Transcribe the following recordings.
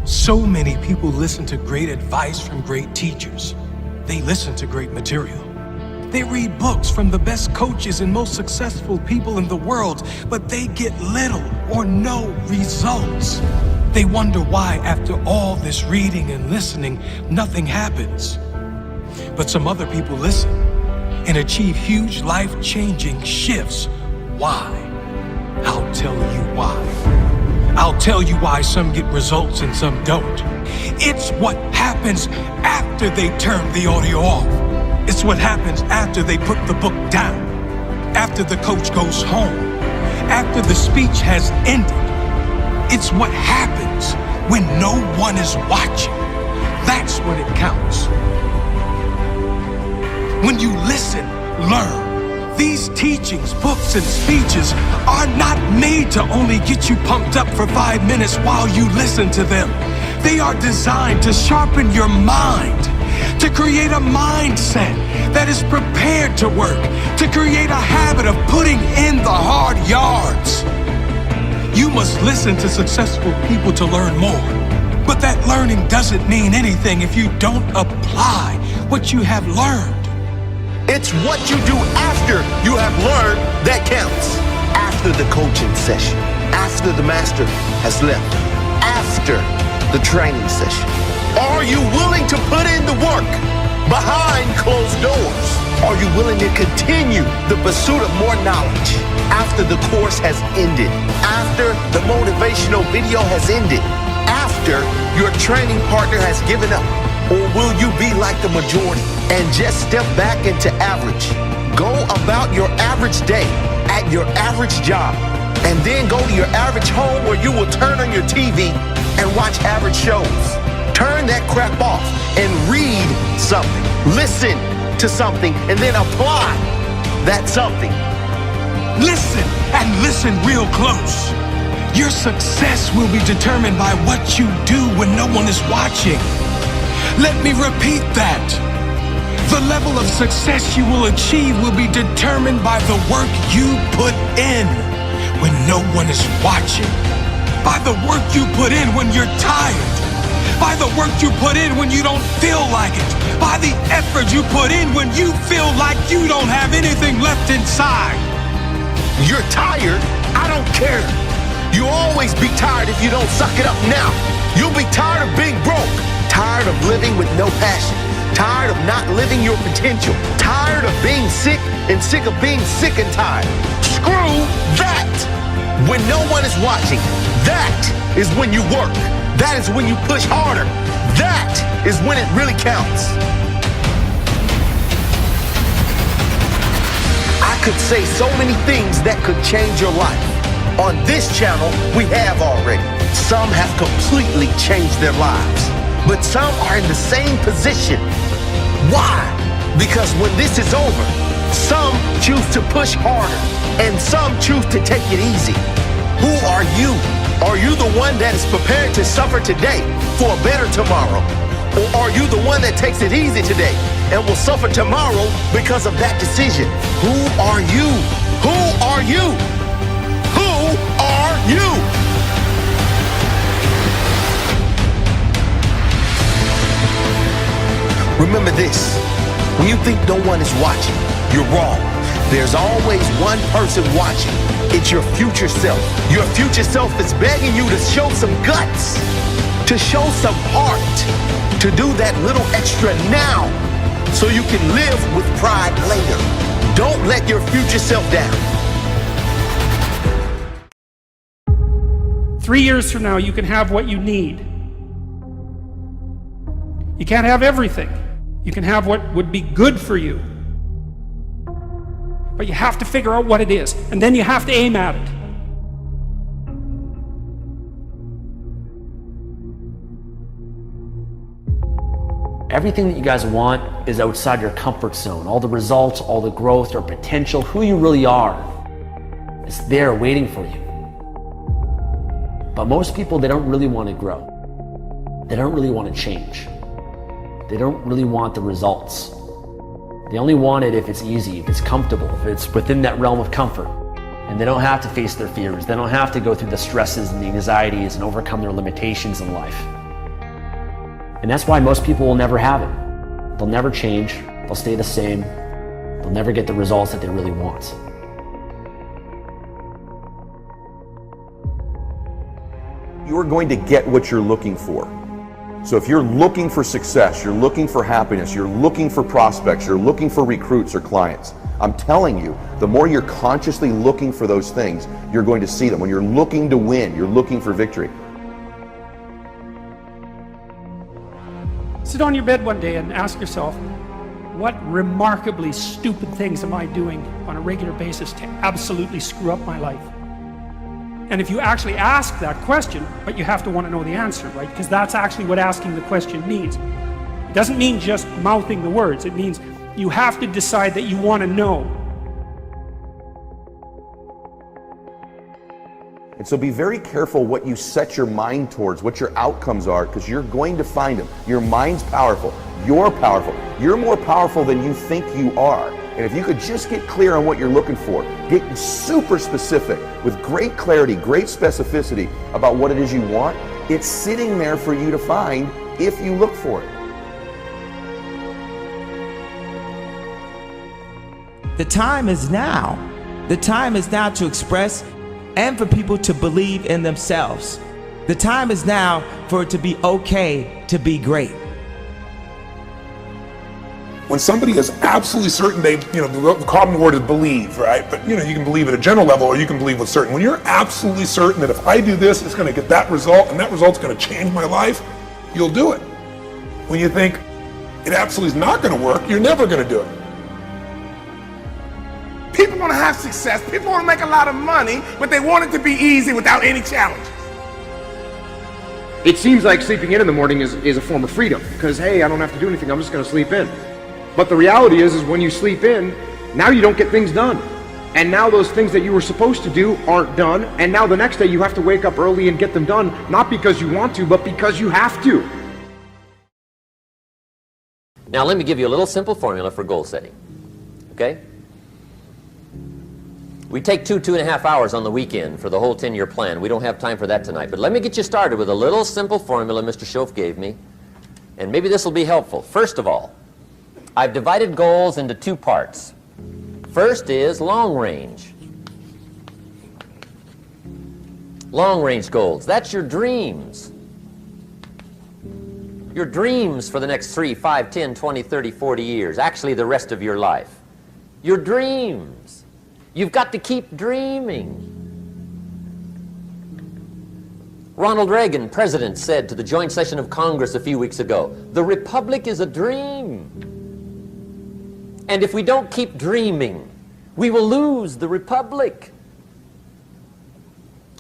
So many people listen to great advice from great teachers. They listen to great material. They read books from the best coaches and most successful people in the world, but they get little or no results. They wonder why, after all this reading and listening, nothing happens. But some other people listen and achieve huge life-changing shifts. Why? I'll tell you why. I'll tell you why some get results and some don't. It's what happens after they turn the audio off. It's what happens after they put the book down, after the coach goes home, after the speech has ended. It's what happens when no one is watching. That's when it counts. When you listen, learn. These teachings, books, and speeches are not made to only get you pumped up for 5 minutes while you listen to them. They are designed to sharpen your mind, to create a mindset that is prepared to work, to create a habit of putting in the hard yards. You must listen to successful people to learn more. But that learning doesn't mean anything if you don't apply what you have learned. It's what you do after you have learned that counts. After the coaching session, after the master has left, after the training session. Are you willing to put in the work behind closed doors? Are you willing to continue the pursuit of more knowledge after the course has ended, after the motivational video has ended, after your training partner has given up? Or will you be like the majority and just step back into average? Go about your average day at your average job, and then go to your average home where you will turn on your TV and watch average shows. Turn that crap off and read something, listen to something, and then apply that something. Listen, and listen real close. Your success will be determined by what you do when no one is watching. Let me repeat that. The level of success you will achieve will be determined by the work you put in when no one is watching. By the work you put in when you're tired. By the work you put in when you don't feel like it. By the effort you put in when you feel like you don't have anything left inside. You're tired? I don't care. You'll always be tired if you don't suck it up now. You'll be tired of being broke. Tired of living with no passion. Tired of not living your potential. Tired of being sick and sick of being sick and tired. Screw that! When no one is watching, that is when you work. That is when you push harder. That is when it really counts. I could say so many things that could change your life. On this channel, we have already. Some have completely changed their lives, but some are in the same position. Why? Because when this is over, some choose to push harder and some choose to take it easy. Who are you? Are you the one that is prepared to suffer today for a better tomorrow? Or are you the one that takes it easy today and will suffer tomorrow because of that decision? Who are you? Who are you? Who are you? Remember this, when you think no one is watching, you're wrong. There's always one person watching. It's your future self. Your future self is begging you to show some guts, to show some heart, to do that little extra now so you can live with pride later. Don't let your future self down. 3 years from now, you can have what you need. You can't have everything. You can have what would be good for you. But you have to figure out what it is, and then you have to aim at it. Everything that you guys want is outside your comfort zone. All the results, all the growth or potential, who you really are, is there waiting for you. But most people, they don't really want to grow. They don't really want to change. They don't really want the results. They only want it if it's easy, if it's comfortable, if it's within that realm of comfort. And they don't have to face their fears. They don't have to go through the stresses and the anxieties and overcome their limitations in life. And that's why most people will never have it. They'll never change. They'll stay the same. They'll never get the results that they really want. You're going to get what you're looking for. So if you're looking for success, you're looking for happiness, you're looking for prospects, you're looking for recruits or clients, I'm telling you, the more you're consciously looking for those things, you're going to see them. When you're looking to win, you're looking for victory. Sit on your bed one day and ask yourself, what remarkably stupid things am I doing on a regular basis to absolutely screw up my life? And if you actually ask that question, but you have to want to know the answer, right? Because that's actually what asking the question means. It doesn't mean just mouthing the words. It means you have to decide that you want to know. And so be very careful what you set your mind towards, what your outcomes are, because you're going to find them. Your mind's powerful. You're powerful. You're more powerful than you think you are. And if you could just get clear on what you're looking for, get super specific with great clarity, great specificity about what it is you want, it's sitting there for you to find if you look for it. The time is now. The time is now to express and for people to believe in themselves. The time is now for it to be okay to be great. When somebody is absolutely certain the common word is believe, right? But you can believe at a general level or you can believe with certain. When you're absolutely certain that if I do this, it's going to get that result and that result's going to change my life, you'll do it. When you think it absolutely is not going to work, you're never going to do it. People want to have success, people want to make a lot of money, but they want it to be easy without any challenges. It seems like sleeping in the morning is a form of freedom, because hey, I don't have to do anything, I'm just going to sleep in. But the reality is when you sleep in, now you don't get things done. And now those things that you were supposed to do aren't done, and now the next day you have to wake up early and get them done, not because you want to, but because you have to. Now let me give you a little simple formula for goal setting, okay? We take 2.5 hours on the weekend for the whole 10-year plan. We don't have time for that tonight, but let me get you started with a little simple formula Mr. Schoaf gave me, and maybe this will be helpful. First of all, I've divided goals into two parts. First is long range. Long range goals, that's your dreams. Your dreams for the next 3, 5, 10, 20, 30, 40 years, actually the rest of your life. Your dreams. You've got to keep dreaming. Ronald Reagan, president, said to the joint session of Congress a few weeks ago, "The Republic is a dream. And if we don't keep dreaming, we will lose the Republic."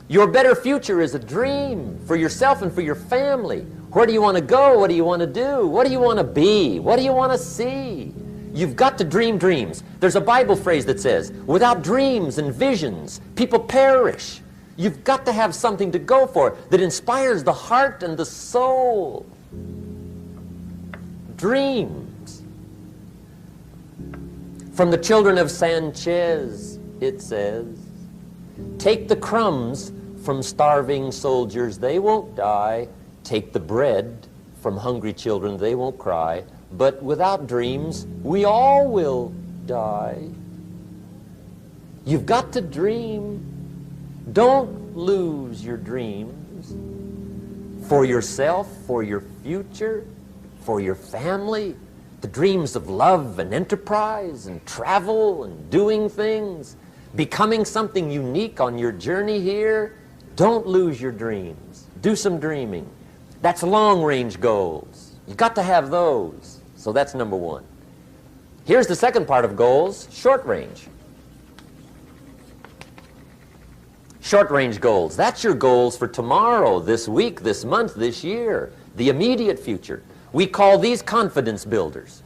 Your better future is a dream for yourself and for your family. Where do you want to go? What do you want to do? What do you want to be? What do you want to see? You've got to dream dreams. There's a Bible phrase that says, without dreams and visions, people perish. You've got to have something to go for that inspires the heart and the soul. Dreams. From the children of Sanchez, it says, take the crumbs from starving soldiers, they won't die. Take the bread from hungry children, they won't cry. But without dreams, we all will die. You've got to dream. Don't lose your dreams for yourself, for your future, for your family. The dreams of love and enterprise and travel and doing things, becoming something unique on your journey here. Don't lose your dreams. Do some dreaming. That's long-range goals. You've got to have those. So that's number one. Here's the second part of goals, short range. Short-range goals. That's your goals for tomorrow, this week, this month, this year, the immediate future. We call these confidence builders.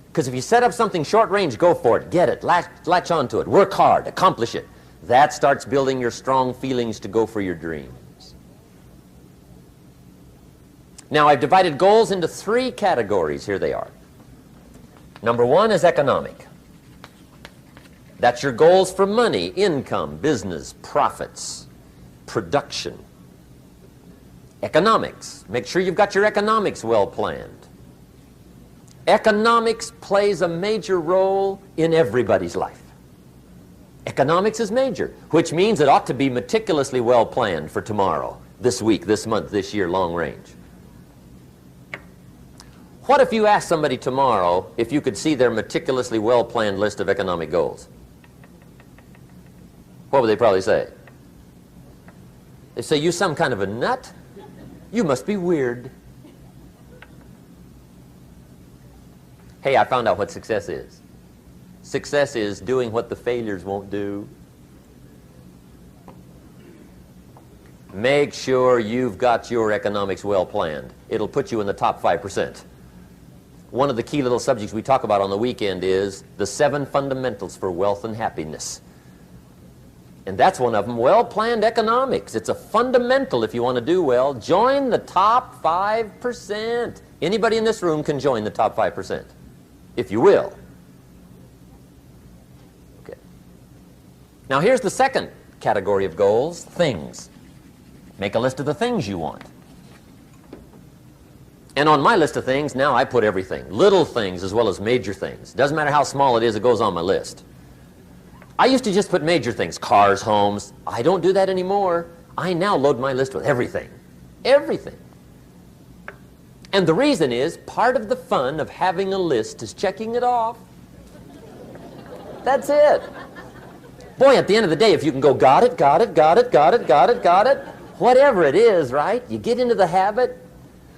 Because if you set up something short-range, go for it, get it, latch onto it, work hard, accomplish it. That starts building your strong feelings to go for your dreams. Now, I've divided goals into 3 categories. Here they are. Number 1 is economic. That's your goals for money, income, business, profits, production. Economics. Make sure you've got your economics well planned. Economics plays a major role in everybody's life. Economics is major, which means it ought to be meticulously well planned for tomorrow, this week, this month, this year, long range. What if you asked somebody tomorrow if you could see their meticulously well planned list of economic goals? What would they probably say? They say, you some kind of a nut? You must be weird. Hey, I found out what success is. Success is doing what the failures won't do. Make sure you've got your economics well planned. It'll put you in the top 5%. One of the key little subjects we talk about on the weekend is the 7 fundamentals for wealth and happiness. And that's one of them, well-planned economics. It's a fundamental if you want to do well. Join the top 5%. Anybody in this room can join the top 5%, if you will. Okay. Now here's the second category of goals, things. Make a list of the things you want. And on my list of things, now I put everything. Little things as well as major things. Doesn't matter how small it is, it goes on my list. I used to just put major things, cars, homes. I don't do that anymore. I now load my list with everything. Everything. And the reason is, part of the fun of having a list is checking it off. That's it. Boy, at the end of the day, if you can go, got it, got it, got it, got it, got it, got it, whatever it is, right? You get into the habit.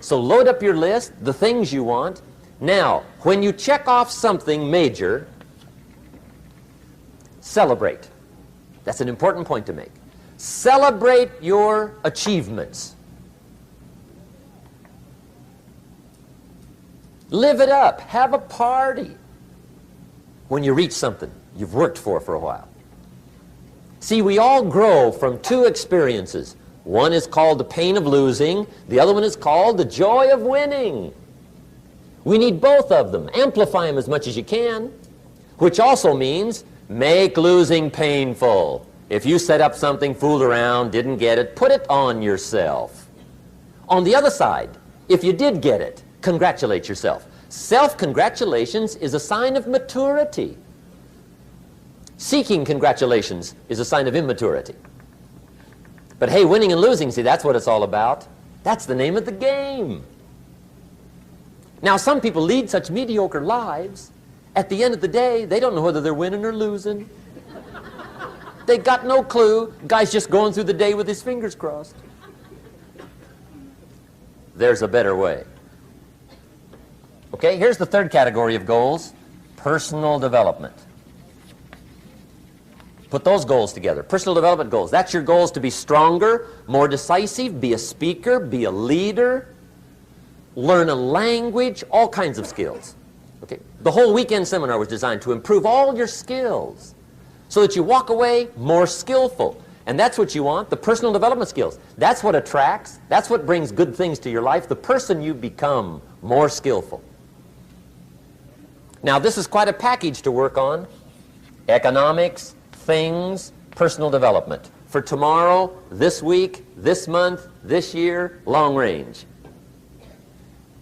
So load up your list, the things you want. Now, when you check off something major, celebrate. That's an important point to make. Celebrate your achievements. Live it up. Have a party when you reach something you've worked for a while. See, we all grow from 2 experiences. One is called the pain of losing. The other one is called the joy of winning. We need both of them. Amplify them as much as you can, which also means make losing painful. If you set up something, fooled around, didn't get it, put it on yourself. On the other side, if you did get it, congratulate yourself. Self-congratulations is a sign of maturity. Seeking congratulations is a sign of immaturity. But hey, winning and losing, see, that's what it's all about. That's the name of the game. Now, some people lead such mediocre lives, at the end of the day, they don't know whether they're winning or losing. They got no clue. Guy's just going through the day with his fingers crossed. There's a better way. Okay, here's the third category of goals, personal development. Put those goals together. Personal development goals. That's your goals to be stronger, more decisive, be a speaker, be a leader, learn a language, all kinds of skills. Okay? The whole weekend seminar was designed to improve all your skills so that you walk away more skillful. And that's what you want, the personal development skills. That's what attracts, that's what brings good things to your life, the person you become more skillful. Now, this is quite a package to work on. Economics, things, personal development. For tomorrow, this week, this month, this year, long range.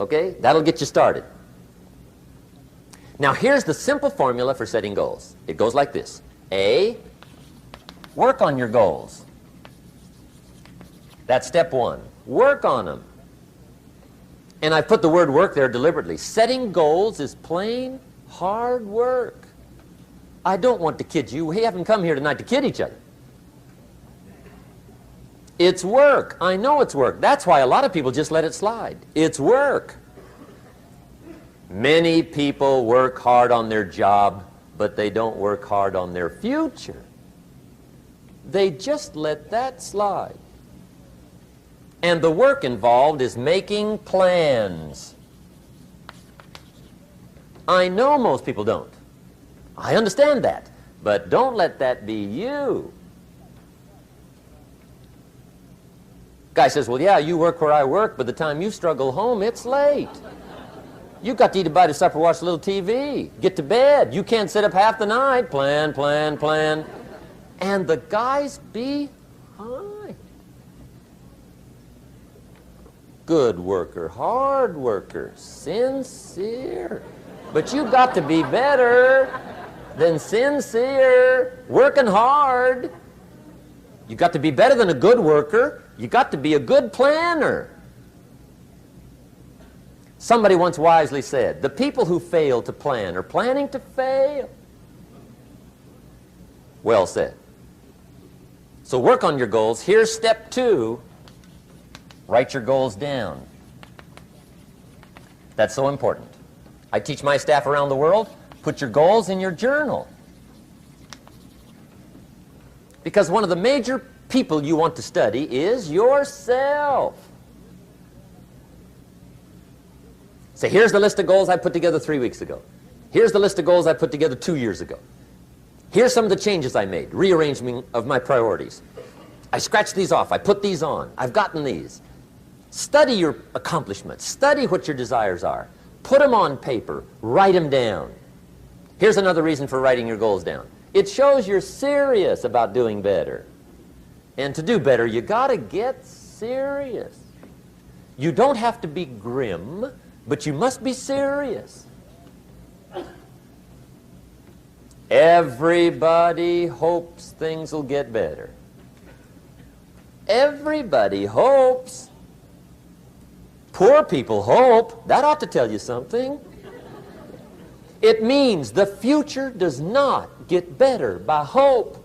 Okay? That'll get you started. Now, here's the simple formula for setting goals. It goes like this. A, work on your goals. That's step 1. Work on them. And I put the word work there deliberately. Setting goals is plain hard work. I don't want to kid you. We haven't come here tonight to kid each other. It's work. I know it's work. That's why a lot of people just let it slide. It's work. Many people work hard on their job, but they don't work hard on their future. They just let that slide. And the work involved is making plans. I know most people don't. I understand that, but don't let that be you. Guy says, well, yeah, you work where I work, but the time you struggle home, it's late. You've got to eat a bite of supper, watch a little TV, get to bed. You can't sit up half the night. Plan, plan, plan. And the guy's behind. good worker, hard worker, sincere. But you got to be better than sincere, working hard. You got to be better than a good worker. You got to be a good planner. Somebody once wisely said, the people who fail to plan are planning to fail. Well said. So work on your goals. Here's step 2. Write your goals down. That's so important. I teach my staff around the world, put your goals in your journal. Because one of the major people you want to study is yourself. Say, here's the list of goals I put together 3 weeks ago. Here's the list of goals I put together 2 years ago. Here's some of the changes I made, rearrangement of my priorities. I scratched these off, I put these on, I've gotten these. Study your accomplishments, study what your desires are. Put them on paper, write them down. Here's another reason for writing your goals down. It shows you're serious about doing better. And to do better, you gotta get serious. You don't have to be grim, but you must be serious. Everybody hopes things will get better. Everybody hopes. Poor people hope. That ought to tell you something. It means the future does not get better by hope.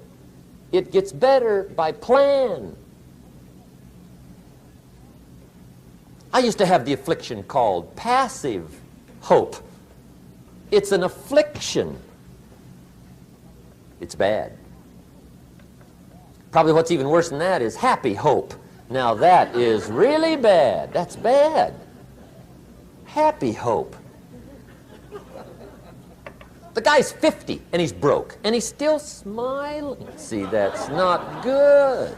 It gets better by plan. I used to have the affliction called passive hope. It's an affliction. It's bad. Probably what's even worse than that is happy hope. Now that is really bad. That's bad. Happy hope. The guy's 50 and he's broke and he's still smiling. See, that's not good.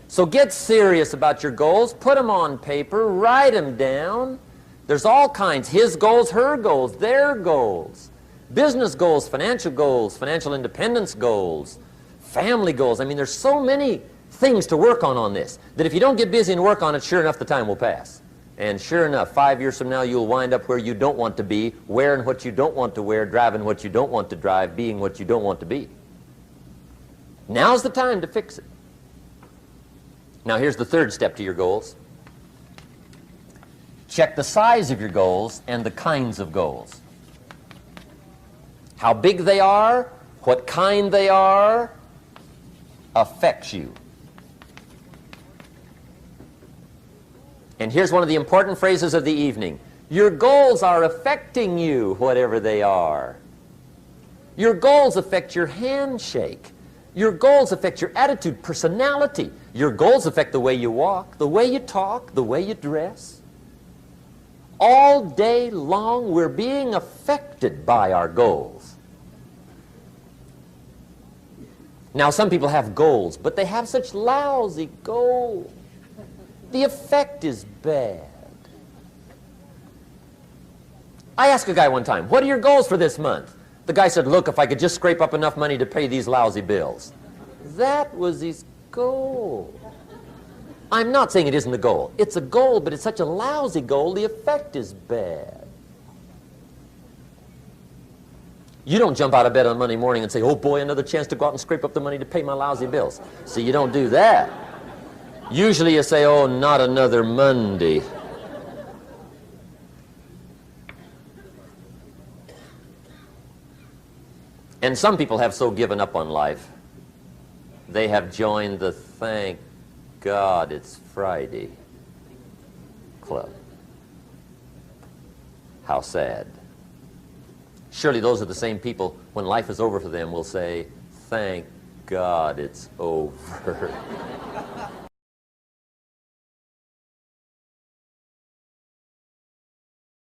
So get serious about your goals, put them on paper, write them down. There's all kinds, his goals, her goals, their goals. Business goals, financial independence goals, family goals. I mean, there's so many things to work on this that if you don't get busy and work on it, sure enough, the time will pass. And sure enough, 5 years from now, you'll wind up where you don't want to be, wearing what you don't want to wear, driving what you don't want to drive, being what you don't want to be. Now's the time to fix it. Now, here's the third step to your goals. Check the size of your goals and the kinds of goals. How big they are, what kind they are, affects you. And here's one of the important phrases of the evening. Your goals are affecting you, whatever they are. Your goals affect your handshake. Your goals affect your attitude, personality. Your goals affect the way you walk, the way you talk, the way you dress. All day long, we're being affected by our goals. Now, some people have goals, but they have such lousy goals. The effect is bad. I asked a guy one time, what are your goals for this month? The guy said, look, if I could just scrape up enough money to pay these lousy bills. That was his goal. I'm not saying it isn't a goal. It's a goal, but it's such a lousy goal, the effect is bad. You don't jump out of bed on Monday morning and say, oh boy, another chance to go out and scrape up the money to pay my lousy bills. See, you don't do that. Usually you say, oh, not another Monday. And some people have so given up on life, they have joined the thank God it's Friday club. How sad. Surely those are the same people, when life is over for them, will say, thank God it's over.